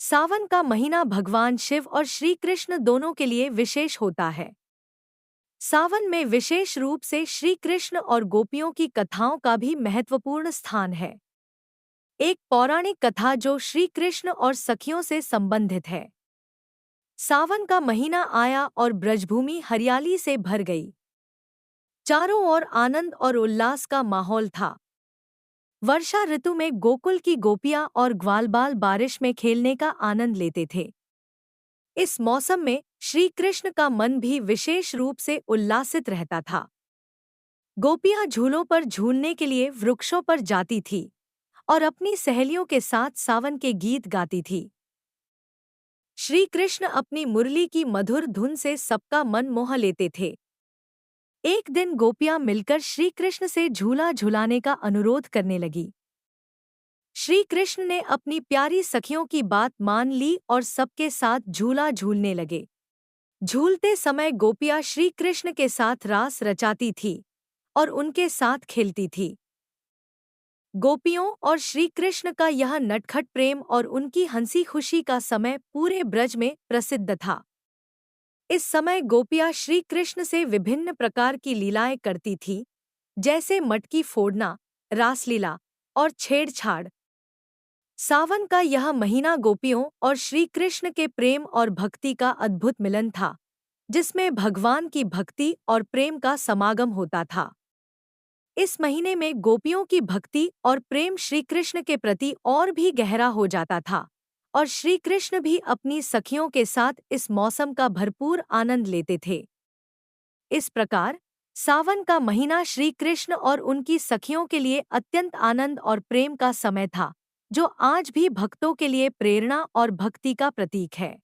सावन का महीना भगवान शिव और श्री कृष्ण दोनों के लिए विशेष होता है। सावन में विशेष रूप से श्री कृष्ण और गोपियों की कथाओं का भी महत्वपूर्ण स्थान है। एक पौराणिक कथा जो श्री कृष्ण और सखियों से संबंधित है। सावन का महीना आया और ब्रजभूमि हरियाली से भर गई। चारों ओर आनंद और उल्लास का माहौल था। वर्षा ऋतु में गोकुल की गोपियां और ग्वालबाल बारिश में खेलने का आनंद लेते थे। इस मौसम में श्री कृष्ण का मन भी विशेष रूप से उल्लासित रहता था। गोपियां झूलों पर झूलने के लिए वृक्षों पर जाती थीं और अपनी सहेलियों के साथ सावन के गीत गाती थीं। श्री कृष्ण अपनी मुरली की मधुर धुन से सबका मन मोह लेते थे। एक दिन गोपियां मिलकर श्री कृष्ण से झूला झुलाने का अनुरोध करने लगी। श्री कृष्ण ने अपनी प्यारी सखियों की बात मान ली और सबके साथ झूला झूलने लगे। झूलते समय गोपियां श्री कृष्ण के साथ रास रचाती थी और उनके साथ खेलती थी। गोपियों और श्री कृष्ण का यह नटखट प्रेम और उनकी हंसी खुशी का समय पूरे ब्रज में प्रसिद्ध था। इस समय गोपियां श्री कृष्ण से विभिन्न प्रकार की लीलाएं करती थीं, जैसे मटकी फोड़ना, रासलीला और छेड़छाड़। सावन का यह महीना गोपियों और श्री कृष्ण के प्रेम और भक्ति का अद्भुत मिलन था, जिसमें भगवान की भक्ति और प्रेम का समागम होता था। इस महीने में गोपियों की भक्ति और प्रेम श्री कृष्ण के प्रति और भी गहरा हो जाता था और श्री कृष्ण भी अपनी सखियों के साथ इस मौसम का भरपूर आनंद लेते थे। इस प्रकार सावन का महीना श्री कृष्ण और उनकी सखियों के लिए अत्यंत आनंद और प्रेम का समय था, जो आज भी भक्तों के लिए प्रेरणा और भक्ति का प्रतीक है।